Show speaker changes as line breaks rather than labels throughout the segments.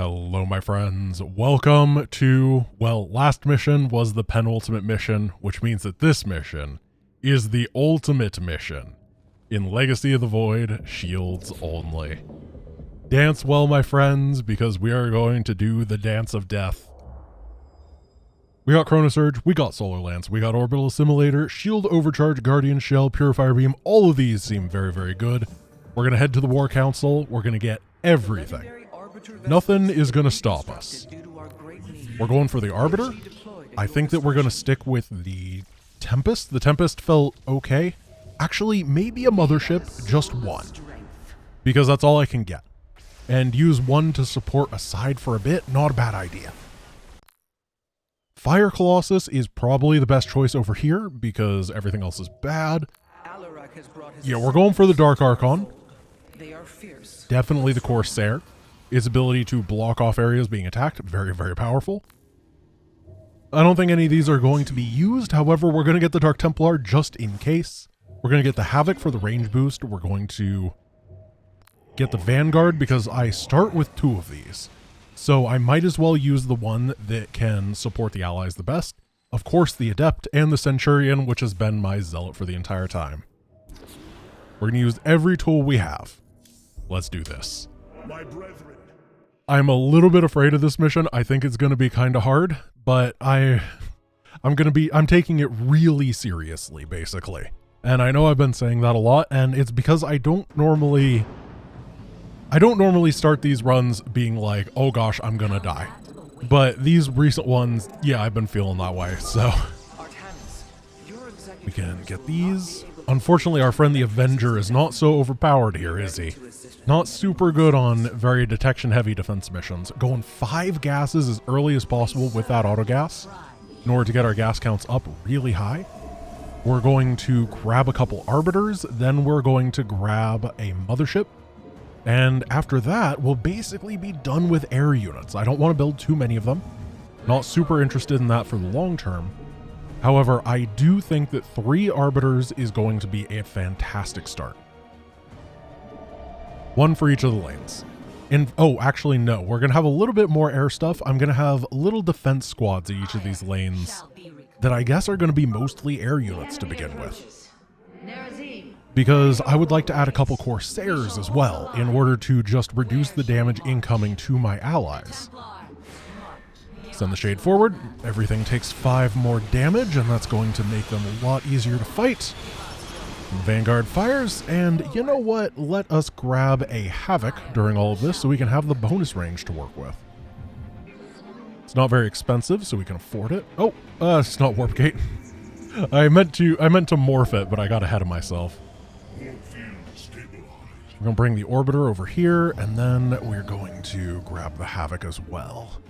Hello, my friends. Welcome to, well, last mission was the penultimate mission, which means that this mission is the ultimate mission. In Legacy of the Void, shields only. Dance well, my friends, because we are going to do the dance of death. We got Chronosurge, we got Solar Lance, we got Orbital Assimilator, Shield Overcharge, Guardian Shell, Purifier Beam. All of these seem very, very good. We're going to head to the War Council. We're going to get everything. Nothing is going to stop us. We're going for the Arbiter. I think that we're going to stick with the Tempest. The Tempest felt okay. Actually, maybe a Mothership, just one. Because that's all I can get. And use one to support a side for a bit, not a bad idea. Fire Colossus is probably the best choice over here because everything else is bad. Yeah, we're going for the Dark Archon. Definitely the Corsair. Its ability to block off areas being attacked, very, very powerful. I don't think any of these are going to be used. However, we're going to get the Dark Templar just in case. We're going to get the Havoc for the range boost. We're going to get the Vanguard because I start with two of these. So I might as well use the one that can support the allies the best. Of course, the Adept and the Centurion, which has been my Zealot for the entire time. We're going to use every tool we have. Let's do this. My brethren. I'm a little bit afraid of this mission. I think it's going to be kind of hard, but I'm taking it really seriously, basically. And I know I've been saying that a lot, and it's because I don't normally start these runs being like, oh gosh, I'm going to die. But these recent ones, yeah, I've been feeling that way, so. We can get these. Unfortunately, our friend the Avenger is not so overpowered here, is he? Not super good on very detection-heavy defense missions. Going 5 gases as early as possible with that auto gas in order to get our gas counts up really high. We're going to grab a couple Arbiters, then we're going to grab a Mothership. And after that, we'll basically be done with air units. I don't want to build too many of them. Not super interested in that for the long term. However, I do think that 3 Arbiters is going to be a fantastic start. 1 for each of the lanes. And, oh, actually, no. We're going to have a little bit more air stuff. I'm going to have little defense squads at each of these lanes that I guess are going to be mostly air units to begin with. Because I would like to add a couple Corsairs as well in order to just reduce the damage incoming to my allies. Send the Shade forward. Everything takes 5 more damage, and that's going to make them a lot easier to fight. Vanguard fires, and you know what? Let us grab a Havoc during all of this so we can have the bonus range to work with. It's not very expensive, so we can afford it. Oh, it's not Warp Gate. I meant to morph it, but I got ahead of myself. We're going to bring the Orbiter over here, and then we're going to grab the Havoc as well.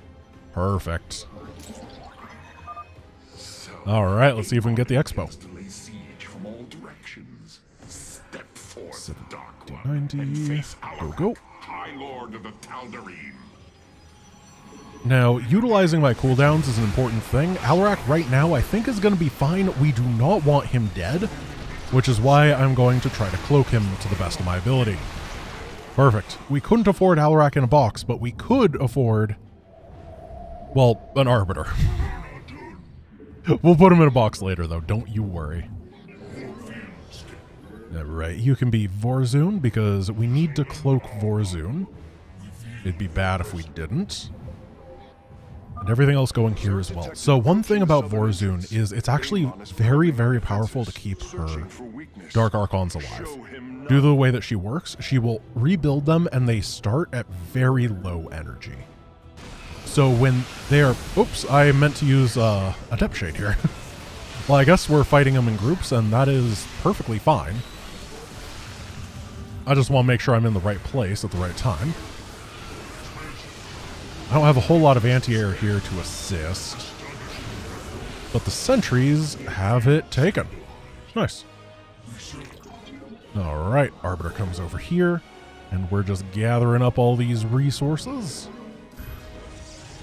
Perfect. All right, let's see if we can get the Expo. 90. Go. Now, utilizing my cooldowns is an important thing. Alarak right now I think is going to be fine. We do not want him dead, which is why I'm going to try to cloak him to the best of my ability. Perfect. We couldn't afford Alarak in a box, but we could afford, well, an Arbiter. We'll put him in a box later, though. Don't you worry. Alright, you can be Vorzun because we need to cloak Vorzun. It'd be bad if we didn't. And everything else going here as well. So one thing about Vorzun is it's actually very, very powerful to keep her Dark Archons alive. Due to the way that she works, she will rebuild them and they start at very low energy. So when they are... Oops, I meant to use a Depth Shade here. Well, I guess we're fighting them in groups and that is perfectly fine. I just want to make sure I'm in the right place at the right time. I don't have a whole lot of anti-air here to assist. But the sentries have it taken. Nice. Alright, Arbiter comes over here. And we're just gathering up all these resources.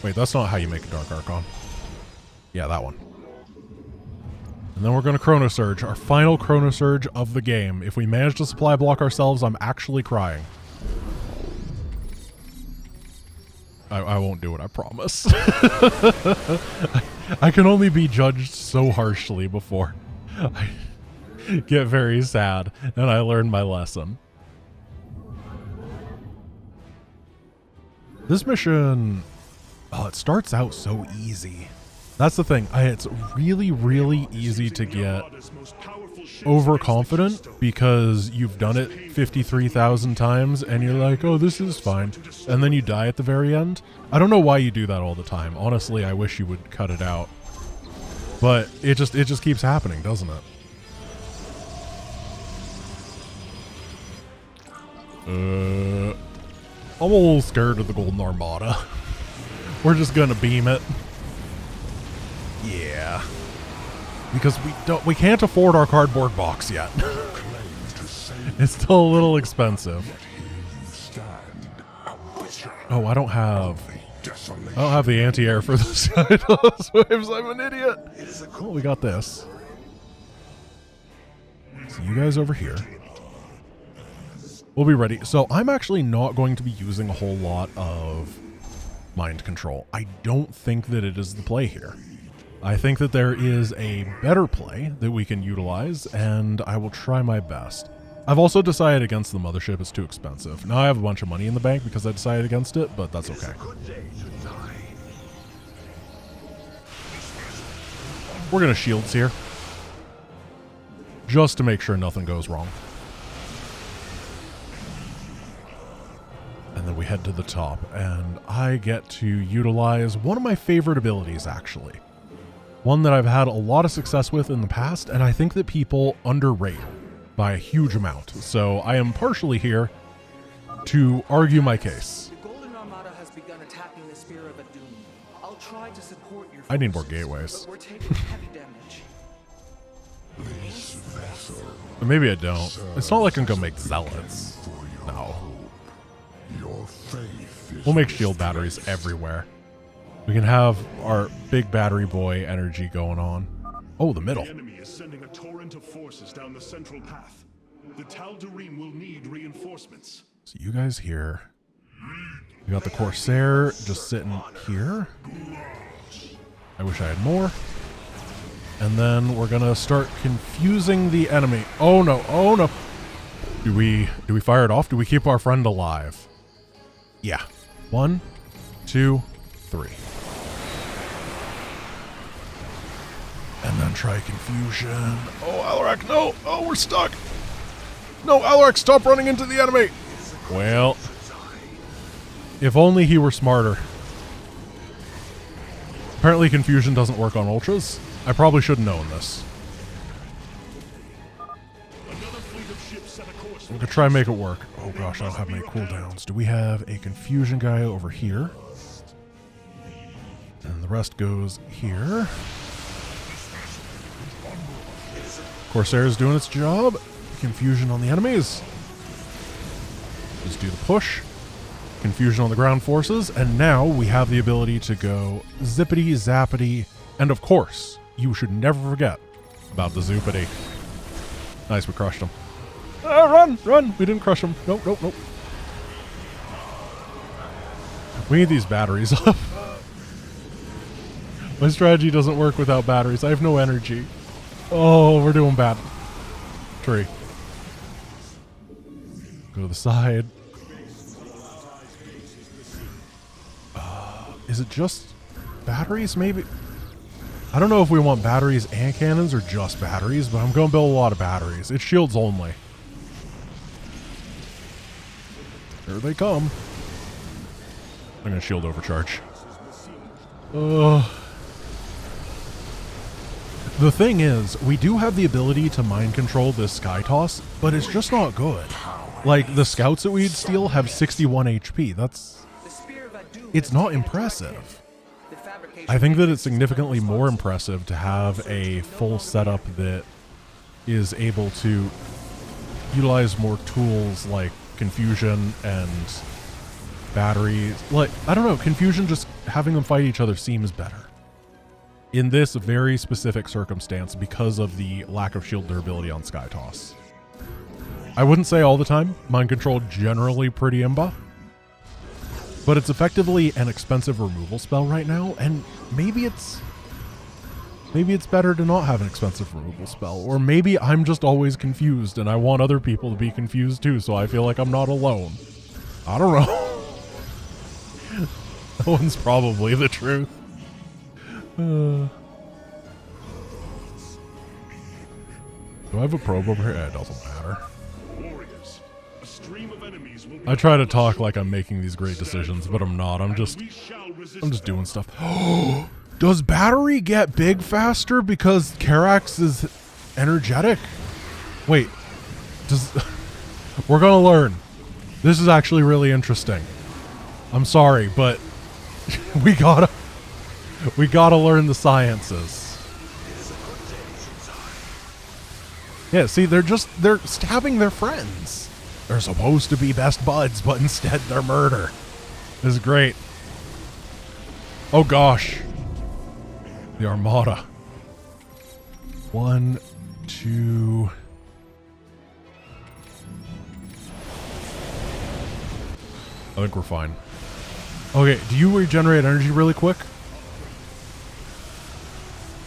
Wait, that's not how you make a Dark Archon. Yeah, that one. And then we're going to Chronosurge, our final Chronosurge of the game. If we manage to supply block ourselves, I'm actually crying. I won't do it, I promise. I can only be judged so harshly before I get very sad and I learn my lesson. This mission, it starts out so easy. That's the thing. It's really, really easy to get overconfident because you've done it 53,000 times and you're like, oh, this is fine. And then you die at the very end. I don't know why you do that all the time. Honestly, I wish you would cut it out. But it just keeps happening, doesn't it? I'm a little scared of the Golden Armada. We're just gonna beam it. Yeah. Because we can't afford our cardboard box yet. It's still a little expensive. Oh, I don't have the anti-air for this guy. Those waves, I'm an idiot. Oh, we got this. So you guys over here. We'll be ready. So I'm actually not going to be using a whole lot of mind control. I don't think that it is the play here. I think that there is a better play that we can utilize, and I will try my best. I've also decided against the mothership. It's too expensive. Now I have a bunch of money in the bank because I decided against it, but that's okay. We're going to shields here, just to make sure nothing goes wrong. And then we head to the top, and I get to utilize one of my favorite abilities, actually. One that I've had a lot of success with in the past, and I think that people underrate by a huge amount. So I am partially here to argue my case.
The Golden Armada has begun attacking the Spear of Doom. I'll try to support your forces,
I need more gateways.
but we're taking heavy damage.
Maybe I don't. It's not like I'm gonna make zealots. No. We'll make shield batteries everywhere. We can have our big battery boy energy going on. Oh, the middle.
The enemy is sending a torrent of forces down the central path. The Tal'Darim will need reinforcements.
So you guys here. We got the Corsair just sitting here. I wish I had more. And then we're gonna start confusing the enemy. Oh no, oh no. Do we fire it off? Do we keep our friend alive? Yeah. 1, 2, 3. And then try confusion. Oh, Alarak, no! Oh, we're stuck! No, Alarak, stop running into the enemy! Well, if only he were smarter. Apparently confusion doesn't work on ultras. I probably should have known this. I'm gonna try and make it work. Oh gosh, I don't have many cooldowns. Do we have a confusion guy over here? And the rest goes here. Corsair is doing its job. Confusion on the enemies. Just do the push. Confusion on the ground forces. And now we have the ability to go zippity, zappity. And of course, you should never forget about the zoopity. Nice, we crushed him. Run, run. We didn't crush him. Nope, nope, nope. We need these batteries up. My strategy doesn't work without batteries. I have no energy. Oh, we're doing bad. Tree. Go to the side. Is it just batteries, maybe? I don't know if we want batteries and cannons or just batteries, but I'm going to build a lot of batteries. It's shields only. Here they come. I'm going to shield overcharge. The thing is, we do have the ability to mind control this Sky Toss, but it's just not good. Like, the scouts that we'd steal have 61 HP. It's not impressive. I think that it's significantly more impressive to have a full setup that is able to utilize more tools like confusion and batteries. Like, I don't know, confusion, just having them fight each other seems better in this very specific circumstance because of the lack of shield durability on Sky Toss. I wouldn't say all the time. Mind control generally pretty imba. but it's effectively an expensive removal spell right now, and maybe it's better to not have an expensive removal spell, or maybe I'm just always confused and I want other people to be confused too, so I feel like I'm not alone. I don't know. That one's probably the truth. Do I have a probe over here? It doesn't matter.
Warriors, a stream of enemies will be
I try to talk like I'm making these great decisions, but I'm not. I'm just doing stuff. Does battery get big faster because Karax is energetic? Wait, we're gonna learn. This is actually really interesting. I'm sorry, but we gotta learn the sciences. Yeah, see, they're stabbing their friends. They're supposed to be best buds, but instead they're murder. This is great. Oh gosh. The Armada. 1, 2. I think we're fine. Okay, do you regenerate energy really quick?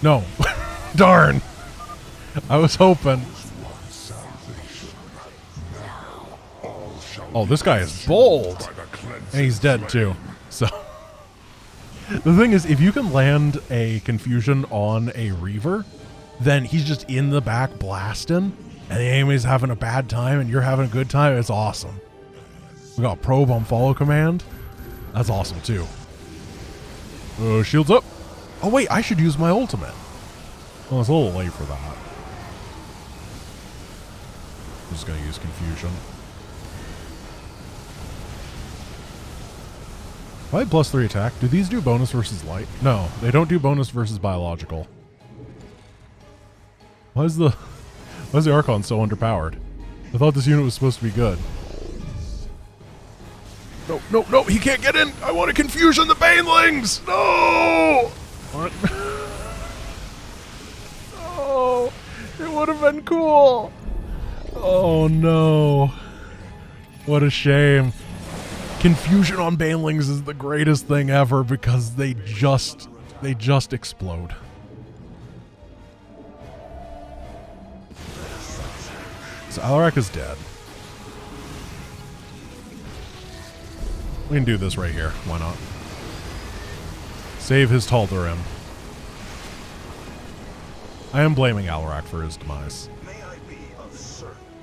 No. Darn. I was hoping. Oh, this guy is bold. And he's dead too. So the thing is, if you can land a confusion on a Reaver, then he's just in the back blasting, and the enemy's having a bad time and you're having a good time. It's awesome. We got probe on follow command. That's awesome too. Oh, shields up. Oh wait, I should use my ultimate. Well, it's a little late for that. I'm just gonna use confusion. If I had +3 attack, do these do bonus versus light? No, they don't do bonus versus biological. Why is the Archon so underpowered? I thought this unit was supposed to be good. No, no, no, he can't get in! I want to confusion the Banelings! No! What? Oh, it would have been cool! Oh no. What a shame. Confusion on Banelings is the greatest thing ever because they just explode. So Alarak is dead. We can do this right here. Why not? Save his Tal'Darim. I am blaming Alarak for his demise.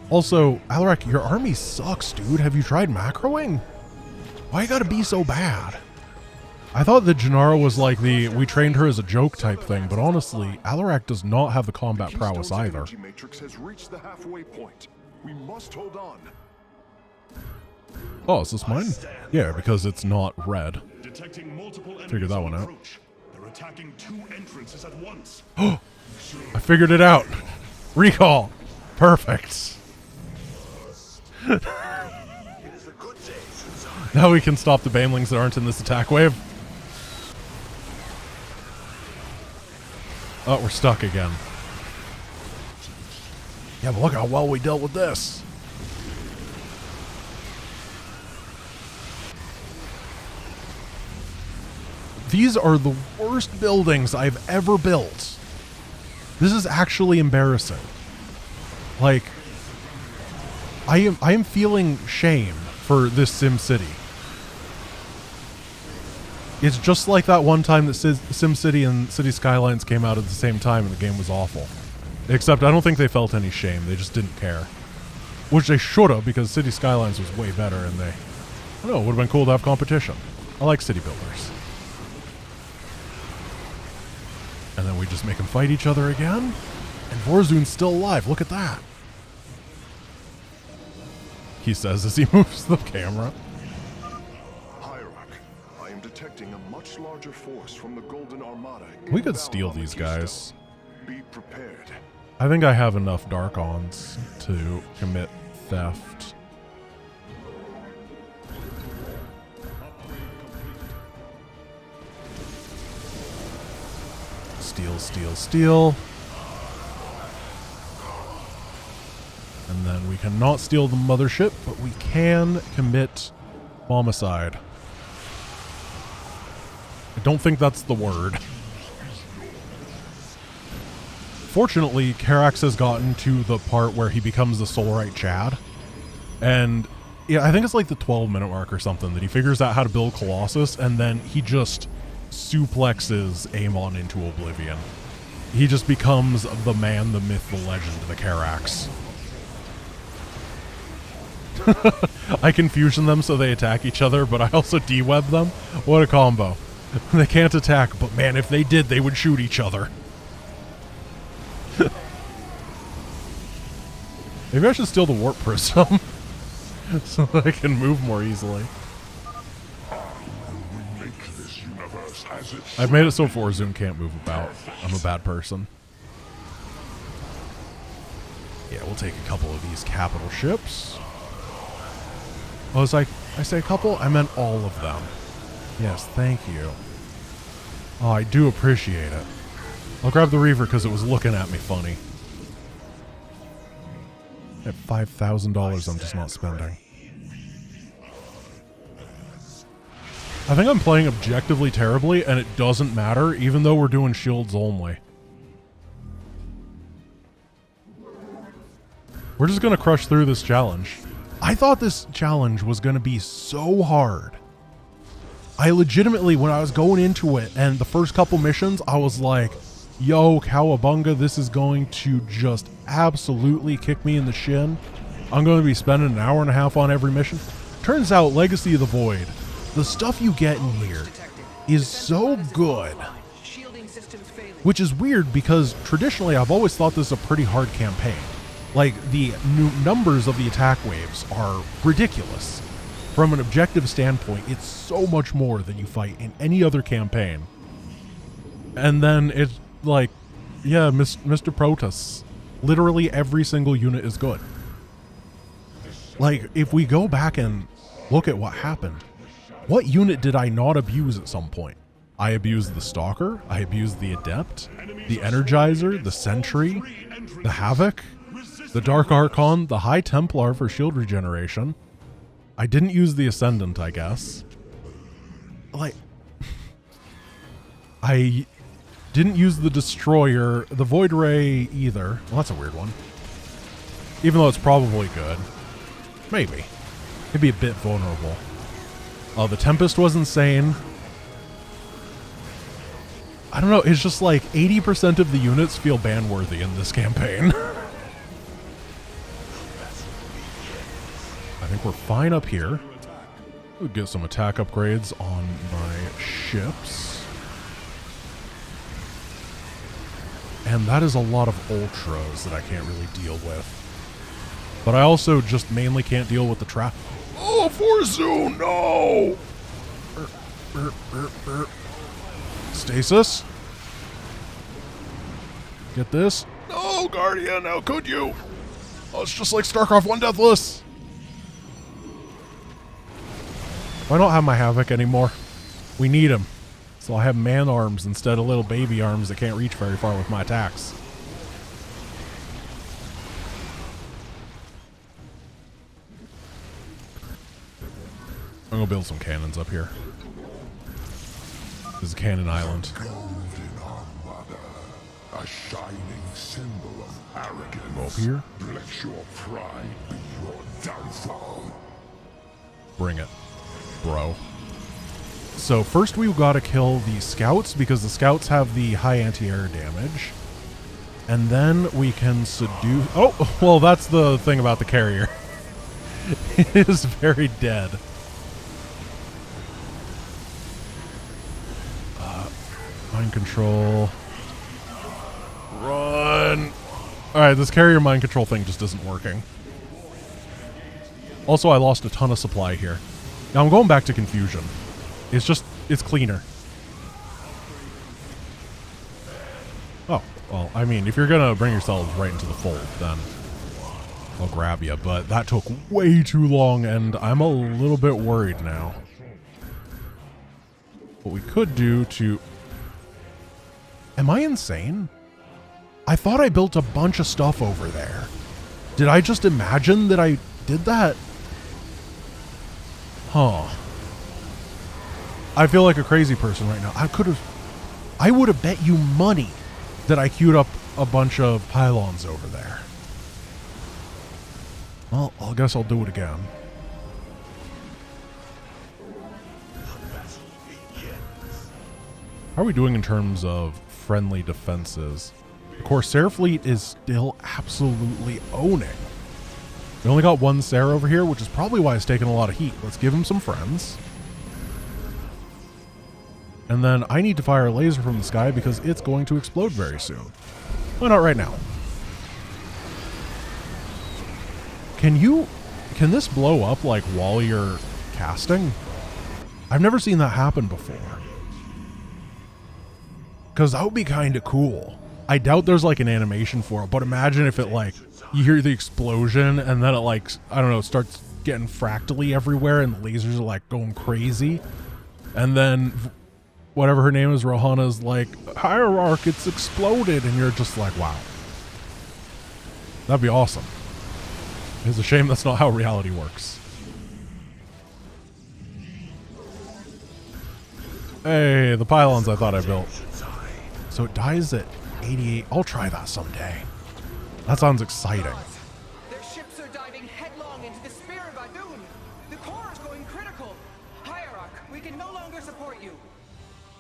Also, Alarak, your army sucks, dude. Have you tried macroing? Why you gotta be so bad? I thought that Gennaro was like we trained her as a joke type thing, but honestly, Alarak does not have the combat prowess either.
The matrix has reached the halfway point. We must hold on.
Oh, is this mine? Yeah, because it's not red.
Detecting multiple enemies.
Figured that one out.
They're attacking 2 entrances at once.
Oh, I figured it out. Recall. Perfect. Now we can stop the Banelings that aren't in this attack wave. Oh, we're stuck again. Yeah, but look how well we dealt with this. These are the worst buildings I've ever built. This is actually embarrassing. Like, I am feeling shame for this Sim City. It's just like that one time that Sim City and City Skylines came out at the same time and the game was awful. Except I don't think they felt any shame. They just didn't care. Which they should have, because City Skylines was way better and they... I don't know, it would have been cool to have competition. I like city builders. And then we just make them fight each other again? And Vorzoon's still alive, look at that. He says as he moves the camera.
I am detecting a much larger force from the Golden Armada.
We could steal these guys.
Be prepared.
I think I have enough Darkons to commit theft. Steal, steal, steal. And then we cannot steal the mothership, but we can commit homicide. I don't think that's the word. Fortunately, Karax has gotten to the part where he becomes the Solarite Chad. And yeah, I think it's like the 12-minute mark or something that he figures out how to build Colossus, and then he just suplexes Amon into oblivion. He just becomes the man, the myth, the legend, the Karax. I confusion them so they attack each other, but I also de-web them. What a combo. They can't attack, but man, if they did, they would shoot each other. Maybe I should steal the warp prism so that I can move more easily. I've made it so Forzoon can't move about. I'm a bad person. Yeah, we'll take a couple of these capital ships. Oh, was I say a couple? I meant all of them. Yes, thank you. Oh, I do appreciate it. I'll grab the Reaver because it was looking at me funny. At $5,000 I'm just not spending. I think I'm playing objectively terribly, and it doesn't matter, even though we're doing shields only. We're just going to crush through this challenge. I thought this challenge was going to be so hard. I legitimately, when I was going into it, and the first couple missions, I was like, yo, cowabunga, this is going to just absolutely kick me in the shin. I'm going to be spending an hour and a half on every mission. Turns out, Legacy of the Void, the stuff you get in here is so good. Which is weird because traditionally I've always thought this is a pretty hard campaign. Like, the numbers of the attack waves are ridiculous. From an objective standpoint, it's so much more than you fight in any other campaign. And then it's like, yeah, Mr. Protoss. Literally every single unit is good. Like, if we go back and look at what happened, what unit did I not abuse at some point? I abused the Stalker, I abused the Adept, the Energizer, the Sentry, the Havoc, the Dark Archon, the High Templar for shield regeneration. I didn't use the Ascendant, I guess. Like, I didn't use the Destroyer, the Void Ray either. Well, that's a weird one. Even though it's probably good. Maybe. It'd be a bit vulnerable. The Tempest was insane. I don't know, it's just like 80% of the units feel ban-worthy in this campaign. I think we're fine up here. We'll get some attack upgrades on my ships. And that is a lot of ultras that I can't really deal with. But I also just mainly can't deal with the trap. Oh, Forzoon, no! Stasis? Get this? No, Guardian, how could you? Oh, it's just like StarCraft 1 Deathless. I don't have my Havoc anymore. We need him. So I have man arms instead of little baby arms that can't reach very far with my attacks. I'm gonna build some cannons up here. This is Cannon Island.
Golden Armada, a shining symbol of arrogance.
Go up here.
Let your pride be your downfall.
Bring it, bro. So first we've got to kill the scouts because the scouts have the high anti-air damage. And then we can seduce... Oh, well, that's the thing about the carrier. It is very dead. Mind control. Run. Alright, this carrier mind control thing just isn't working. Also, I lost a ton of supply here. Now I'm going back to confusion. It's cleaner. Oh, well, I mean, if you're gonna bring yourselves right into the fold, then I'll grab you. But that took way too long, and I'm a little bit worried now. What we could do to... Am I insane? I thought I built a bunch of stuff over there. Did I just imagine that I did that? Huh. I feel like a crazy person right now. I would have bet you money that I queued up a bunch of pylons over there. Well, I guess I'll do it again. How are we doing in terms of friendly defenses? The Corsair fleet is still absolutely owning. We only got one Sarah over here, which is probably why it's taking a lot of heat. Let's give him some friends. And then I need to fire a laser from the sky because it's going to explode very soon. Why not right now? Can this blow up like while you're casting? I've never seen that happen before. Because that would be kind of cool. I doubt there's like an animation for it, but imagine if it like, you hear the explosion and then it like, I don't know, starts getting fractally everywhere and the lasers are like going crazy. And then whatever her name is, Rohana's like, Hierarch, it's exploded. And you're just like, wow. That'd be awesome. It's a shame that's not how reality works. Hey, the pylons I thought I built. So it dies at 88. I'll try that someday. That sounds exciting.
Their ships are diving headlong into the Spear of Adun. The core is going critical. Hierarch, we can no longer support you.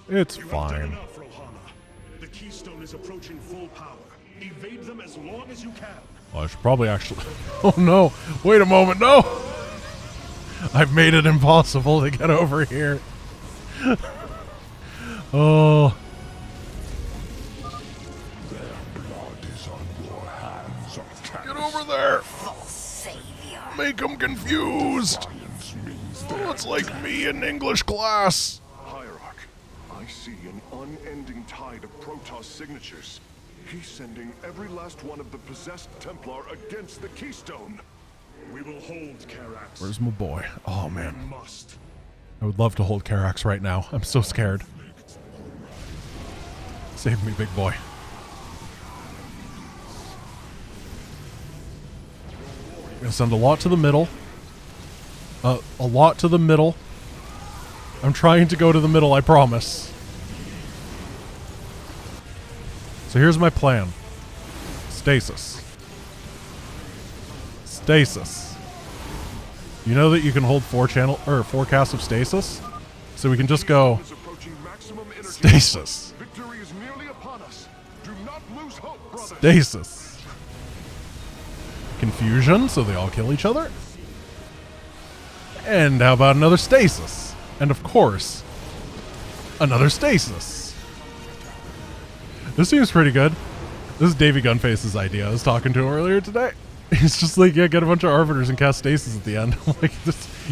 It's
You've done
fine.
enough, Rohana. The Keystone is approaching full power. Evade them as long as you can.
Well, I should probably actually... Oh no! Wait a moment, no! I've made it impossible to get over here. Oh... Get over there! Make them confused! Oh, it's like me in English class!
Hierarch, I see an unending tide of Protoss signatures. He's sending every last one of the possessed Templar against the Keystone.
We will hold Karax.
Where's my boy? Oh man.
We must.
I would love to hold Karax right now. I'm so scared. Save me, big boy. I'm gonna send a lot to the middle. A lot to the middle. I'm trying to go to the middle, I promise. So here's my plan. Stasis. Stasis. You know that you can hold 4 casts of stasis? So we can just go stasis.
Victory is nearly upon us. Do not lose hope, brother.
Stasis. Confusion, so they all kill each other. And how about another stasis? And of course, another stasis. This seems pretty good. This is DaveyGunFace's idea. I was talking to him earlier today. He's just like, yeah, get a bunch of Arbiters and cast stasis at the end. I'm like,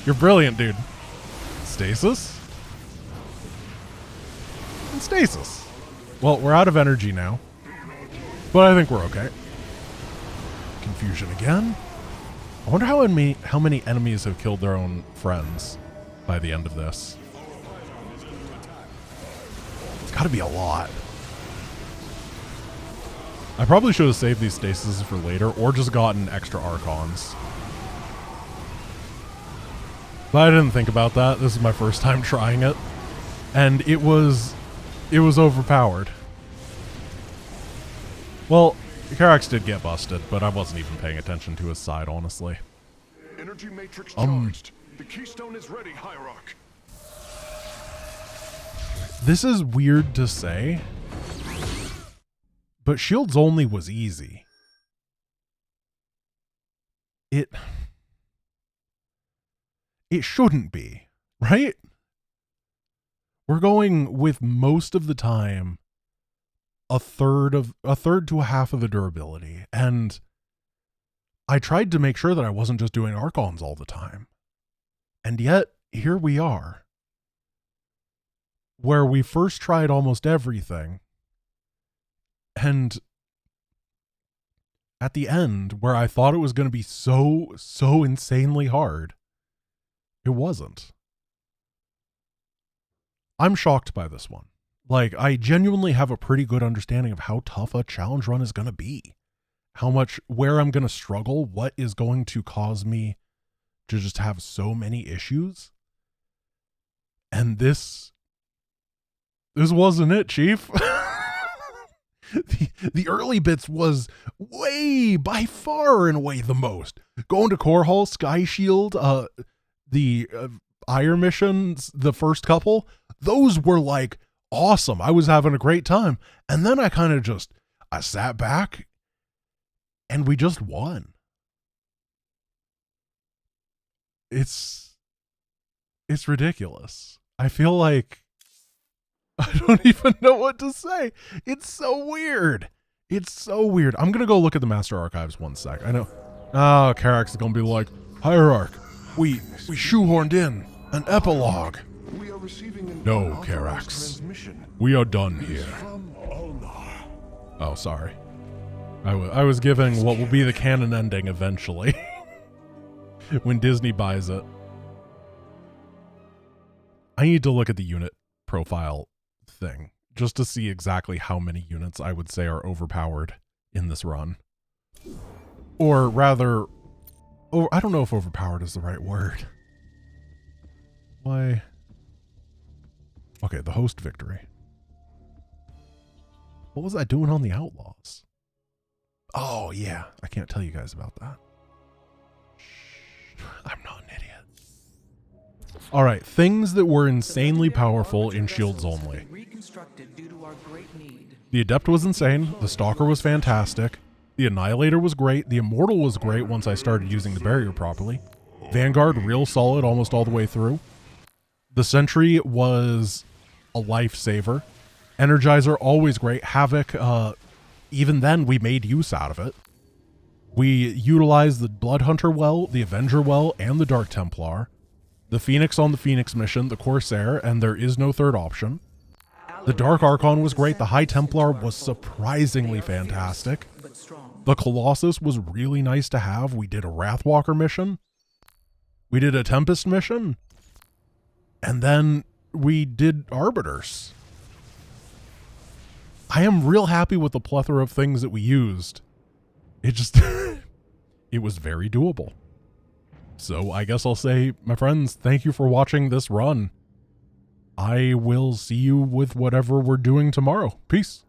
you're brilliant, dude. Stasis? And stasis. Well, we're out of energy now. But I think we're okay. Confusion again. I wonder how many enemies have killed their own friends by the end of this. It's got to be a lot. I probably should have saved these stasis for later or just gotten extra Archons. But I didn't think about that. This is my first time trying it. And it was overpowered. Well, Karax did get busted, but I wasn't even paying attention to his side, honestly.
Energy matrix charged. The Keystone is ready, Hierarch.
This is weird to say, but shields only was easy. It shouldn't be, right? We're going with most of the time a third to a half of the durability, and I tried to make sure that I wasn't just doing Archons all the time. And yet, here we are, where we first tried almost everything, and at the end, where I thought it was going to be so insanely hard, it wasn't. I'm shocked by this one. Like, I genuinely have a pretty good understanding of how tough a challenge run is going to be. Where I'm going to struggle, what is going to cause me to just have so many issues. And this This wasn't it, Chief. The early bits was way, by far and away the most. Going to Core Hall, Sky Shield, the Iron missions, the first couple, those were like awesome. I was having a great time. And then I kind of I sat back and we just won. It's ridiculous. I feel like I don't even know what to say. It's so weird. It's so weird. I'm going to go look at the Master Archives one sec. I know. Oh, Karak's is going to be like, Hierarch, we shoehorned in an epilogue.
We are receiving an
No,
unauthorized
Karax.
transmission.
We are done here.
From Ulnar.
Oh, sorry. I was giving what will be the canon ending eventually. When Disney buys it. I need to look at the unit profile thing just to see exactly how many units I would say are overpowered in this run. Or rather, I don't know if overpowered is the right word. Why? Okay, the host victory. What was I doing on the Outlaws? Oh, yeah. I can't tell you guys about that. I'm not an idiot. All right, things that were insanely powerful in shields only. The Adept was insane. The Stalker was fantastic. The Annihilator was great. The Immortal was great once I started using the barrier properly. Vanguard, real solid almost all the way through. The Sentry was a lifesaver. Energizer, always great. Havoc, even then we made use out of it. We utilized the Blood Hunter well, the Avenger well, and the Dark Templar. The Phoenix on the Phoenix mission, the Corsair, and there is no third option. The Dark Archon was great. The High Templar was surprisingly fantastic. The Colossus was really nice to have. We did a Wrathwalker mission. We did a Tempest mission. And then we did Arbiters. I am real happy with the plethora of things that we used. It just, it was very doable. So I guess I'll say, my friends, thank you for watching this run. I will see you with whatever we're doing tomorrow. Peace.